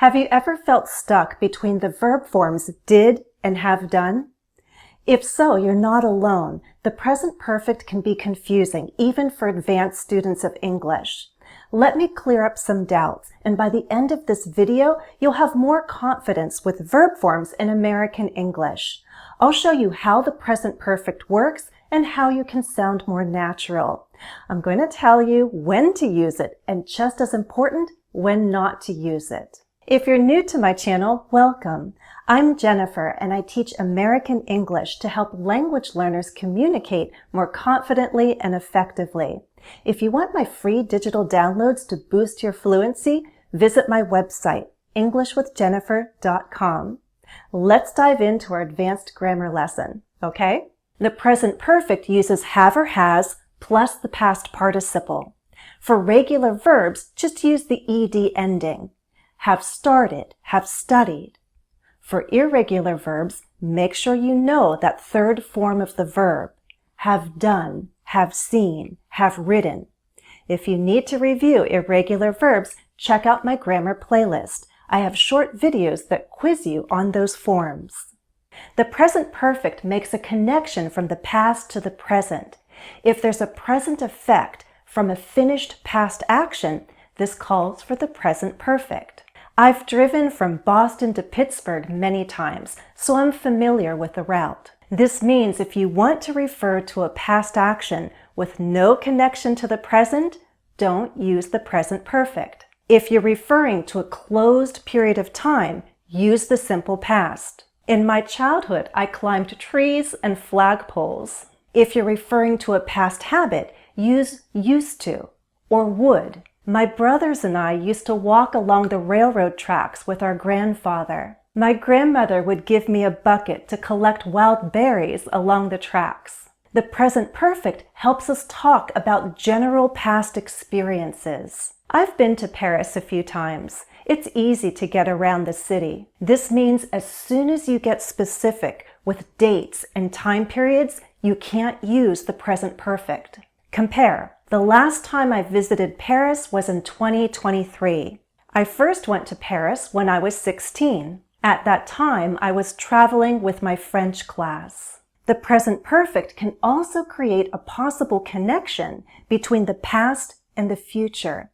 Have you ever felt stuck between the verb forms did and have done? If so, you're not alone. The present perfect can be confusing, even for advanced students of English. Let me clear up some doubts, and by the end of this video, you'll have more confidence with verb forms in American English. I'll show you how the present perfect works and how you can sound more natural. I'm going to tell you when to use it, and just as important, when not to use it. If you're new to my channel, welcome. I'm Jennifer, and I teach American English to help language learners communicate more confidently and effectively. If you want my free digital downloads to boost your fluency, visit my website, englishwithjennifer.com. Let's dive into our advanced grammar lesson, okay? The present perfect uses have or has plus the past participle. For regular verbs, just use the ed ending. Have started, have studied. For irregular verbs, make sure you know that third form of the verb. Have done, have seen, have written. If you need to review irregular verbs, check out my grammar playlist. I have short videos that quiz you on those forms. The present perfect makes a connection from the past to the present. If there's a present effect from a finished past action, this calls for the present perfect. I've driven from Boston to Pittsburgh many times, so I'm familiar with the route. This means if you want to refer to a past action with no connection to the present, don't use the present perfect. If you're referring to a closed period of time, use the simple past. In my childhood, I climbed trees and flagpoles. If you're referring to a past habit, use used to or would. My brothers and I used to walk along the railroad tracks with our grandfather. My grandmother would give me a bucket to collect wild berries along the tracks. The present perfect helps us talk about general past experiences. I've been to Paris a few times. It's easy to get around the city. This means as soon as you get specific with dates and time periods, you can't use the present perfect. Compare. The last time I visited Paris was in 2023. I first went to Paris when I was 16. At that time, I was traveling with my French class. The present perfect can also create a possible connection between the past and the future.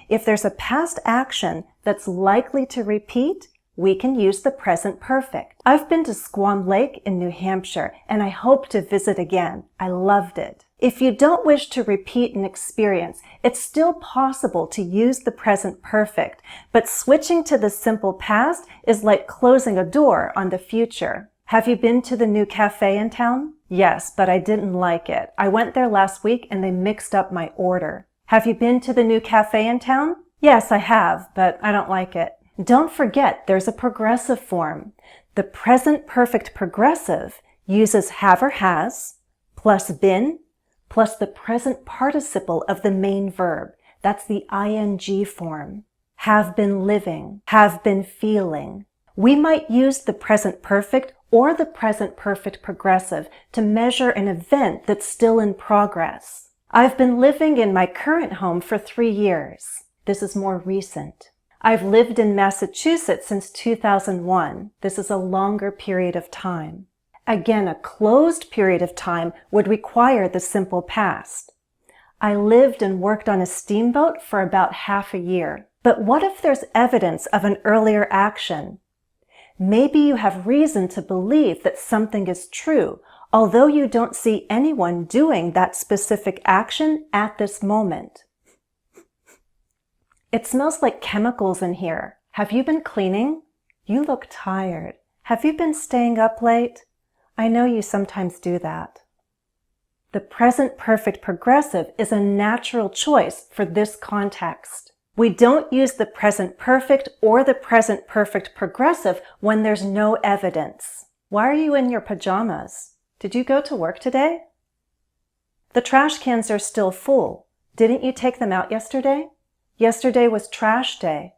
If there's a past action that's likely to repeat, we can use the present perfect. I've been to Squam Lake in New Hampshire, and I hope to visit again. I loved it. If you don't wish to repeat an experience, it's still possible to use the present perfect, but switching to the simple past is like closing a door on the future. Have you been to the new cafe in town? Yes, but I didn't like it. I went there last week and they mixed up my order. Have you been to the new cafe in town? Yes, I have, but I don't like it. Don't forget there's a progressive form. The present perfect progressive uses have or has plus been plus the present participle of the main verb. That's the ing form. Have been living, have been feeling. We might use the present perfect or the present perfect progressive to measure an event that's still in progress. I've been living in my current home for 3 years. This is more recent. I've lived in Massachusetts since 2001. This is a longer period of time. Again, a closed period of time would require the simple past. I lived and worked on a steamboat for about half a year. But what if there's evidence of an earlier action? Maybe you have reason to believe that something is true, although you don't see anyone doing that specific action at this moment. It smells like chemicals in here. Have you been cleaning? You look tired. Have you been staying up late? I know you sometimes do that. The present perfect progressive is a natural choice for this context. We don't use the present perfect or the present perfect progressive when there's no evidence. Why are you in your pajamas? Did you go to work today? The trash cans are still full. Didn't you take them out yesterday? Yesterday was trash day.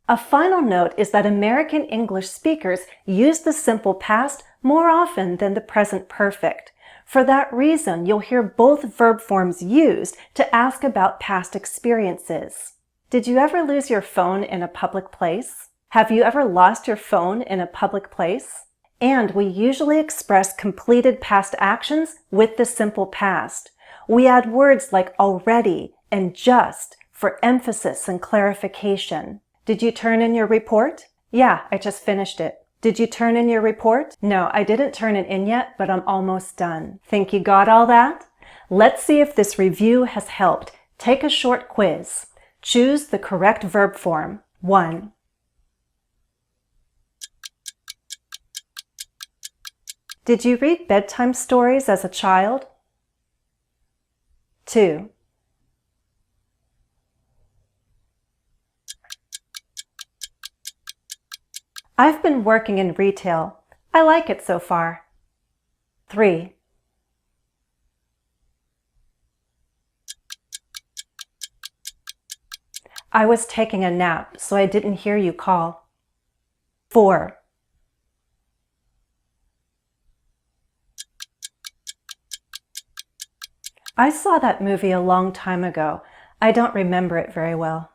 A final note is that American English speakers use the simple past more often than the present perfect. For that reason, you'll hear both verb forms used to ask about past experiences. Did you ever lose your phone in a public place? Have you ever lost your phone in a public place? And we usually express completed past actions with the simple past. We add words like already and just for emphasis and clarification. Did you turn in your report? Yeah, I just finished it. Did you turn in your report? No, I didn't turn it in yet, but I'm almost done. Think you got all that? Let's see if this review has helped. Take a short quiz. Choose the correct verb form. 1. Did you read bedtime stories as a child? 2. I've been working in retail. I like it so far. 3. I was taking a nap, so I didn't hear you call. 4. I saw that movie a long time ago. I don't remember it very well.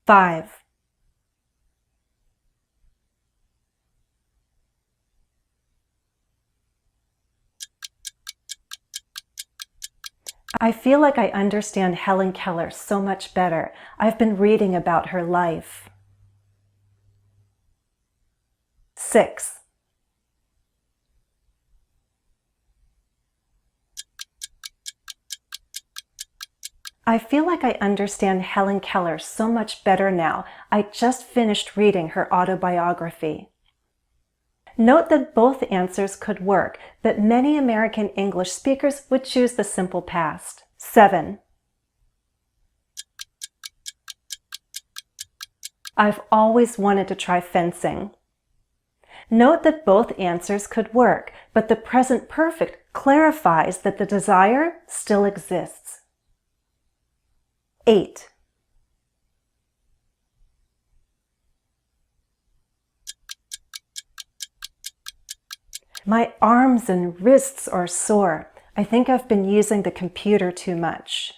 5. I feel like I understand Helen Keller so much better. I've been reading about her life. 6. I feel like I understand Helen Keller so much better now. I just finished reading her autobiography. Note that both answers could work, but many American English speakers would choose the simple past. 7. I've always wanted to try fencing. Note that both answers could work, but the present perfect clarifies that the desire still exists. 8. My arms and wrists are sore. I think I've been using the computer too much.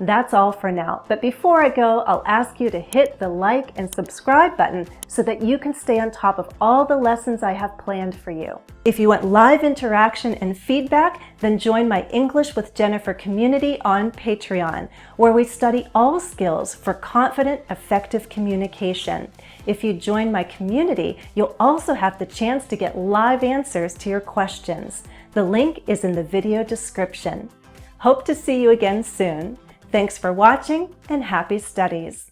That's all for now, but before I go, I'll ask you to hit the like and subscribe button so that you can stay on top of all the lessons I have planned for you. If you want live interaction and feedback, then join my English with Jennifer community on Patreon, where we study all skills for confident, effective communication. If you join my community, you'll also have the chance to get live answers to your questions. The link is in the video description. Hope to see you again soon. Thanks for watching and happy studies!